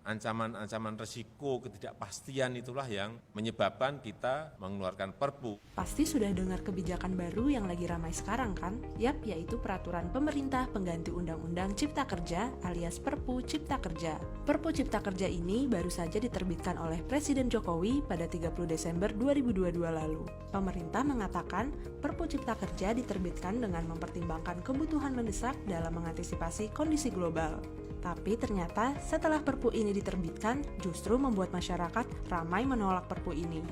ancaman-ancaman risiko ketidakpastian itulah yang menyebabkan kita mengeluarkan Perpu. Pasti sudah dengar kebijakan baru yang lagi ramai sekarang kan? Yap, yaitu peraturan pemerintah pengganti Undang-Undang Cipta Kerja alias Perpu Cipta Kerja. Perpu Cipta Kerja ini baru saja diterbitkan oleh Presiden Jokowi pada 30 Desember 2022 lalu. Pemerintah mengatakan Perpu Cipta Kerja diterbitkan dengan mempertimbangkan kebutuhan mendesak dalam mengantisipasi kondisi global. Tapi ternyata setelah Perpu ini diterbitkan, justru membuat masyarakat ramai menolak Perpu ini.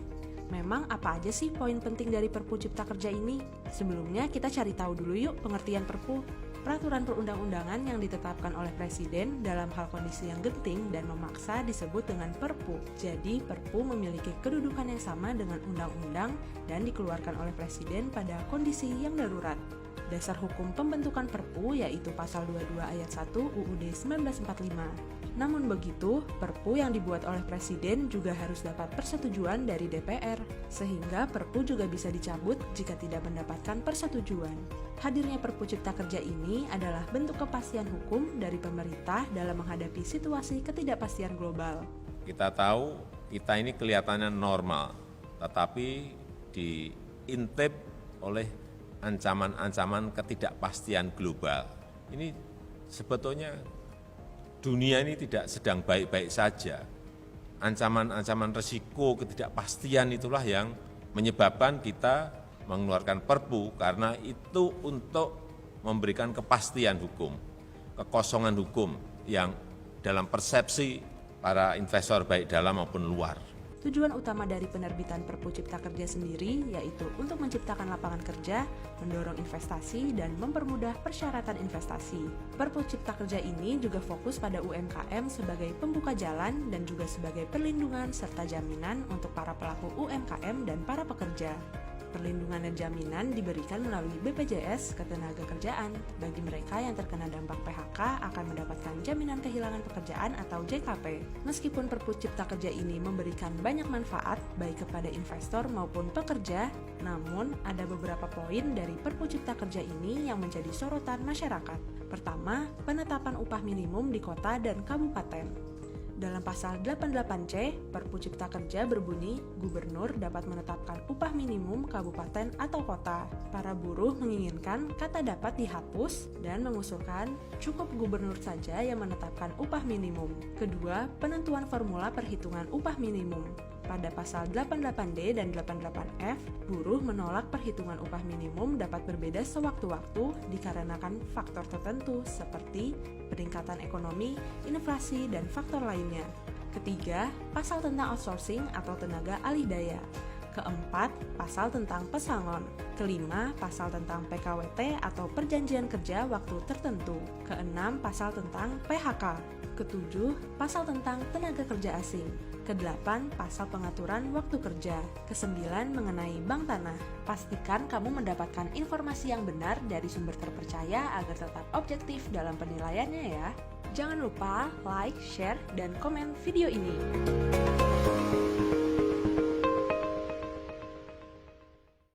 Memang apa aja sih poin penting dari Perpu Cipta Kerja ini? Sebelumnya kita cari tahu dulu yuk pengertian Perpu. Peraturan perundang-undangan yang ditetapkan oleh Presiden dalam hal kondisi yang genting dan memaksa disebut dengan Perpu. Jadi Perpu memiliki kedudukan yang sama dengan undang-undang dan dikeluarkan oleh Presiden pada kondisi yang darurat. Dasar hukum pembentukan Perpu yaitu Pasal 22 Ayat 1 UUD 1945. Namun begitu, Perpu yang dibuat oleh Presiden juga harus dapat persetujuan dari DPR, sehingga Perpu juga bisa dicabut jika tidak mendapatkan persetujuan. Hadirnya Perpu Cipta Kerja ini adalah bentuk kepastian hukum dari pemerintah dalam menghadapi situasi ketidakpastian global. Kita tahu kita ini kelihatannya normal, tetapi diintip oleh ancaman-ancaman ketidakpastian global. Ini sebetulnya dunia ini tidak sedang baik-baik saja. Ancaman-ancaman risiko ketidakpastian itulah yang menyebabkan kita mengeluarkan Perpu, karena itu untuk memberikan kepastian hukum, kekosongan hukum yang dalam persepsi para investor baik dalam maupun luar. Tujuan utama dari penerbitan Perpu Cipta Kerja sendiri yaitu untuk menciptakan lapangan kerja, mendorong investasi, dan mempermudah persyaratan investasi. Perpu Cipta Kerja ini juga fokus pada UMKM sebagai pembuka jalan dan juga sebagai perlindungan serta jaminan untuk para pelaku UMKM dan para pekerja. Perlindungan dan jaminan diberikan melalui BPJS Ketenagakerjaan. Bagi mereka yang terkena dampak PHK akan mendapatkan jaminan kehilangan pekerjaan atau JKP. Meskipun Perpu Cipta Kerja ini memberikan banyak manfaat baik kepada investor maupun pekerja, namun ada beberapa poin dari Perpu Cipta Kerja ini yang menjadi sorotan masyarakat. Pertama, penetapan upah minimum di kota dan kabupaten. Dalam pasal 88C, Perpu Cipta Kerja berbunyi, Gubernur dapat menetapkan upah minimum kabupaten atau kota. Para buruh menginginkan kata dapat dihapus dan mengusulkan cukup gubernur saja yang menetapkan upah minimum. Kedua, penentuan formula perhitungan upah minimum. Pada pasal 88D dan 88F, buruh menolak perhitungan upah minimum dapat berbeda sewaktu-waktu dikarenakan faktor tertentu seperti peningkatan ekonomi, inflasi, dan faktor lainnya. Ketiga, pasal tentang outsourcing atau tenaga alih daya. Keempat, pasal tentang pesangon. Kelima, pasal tentang PKWT atau perjanjian kerja waktu tertentu. Keenam, pasal tentang PHK. Ketujuh, pasal tentang tenaga kerja asing. Kedelapan, pasal pengaturan waktu kerja. Kesembilan, mengenai bank tanah. Pastikan kamu mendapatkan informasi yang benar dari sumber terpercaya agar tetap objektif dalam penilaiannya ya. Jangan lupa like, share, dan komen video ini.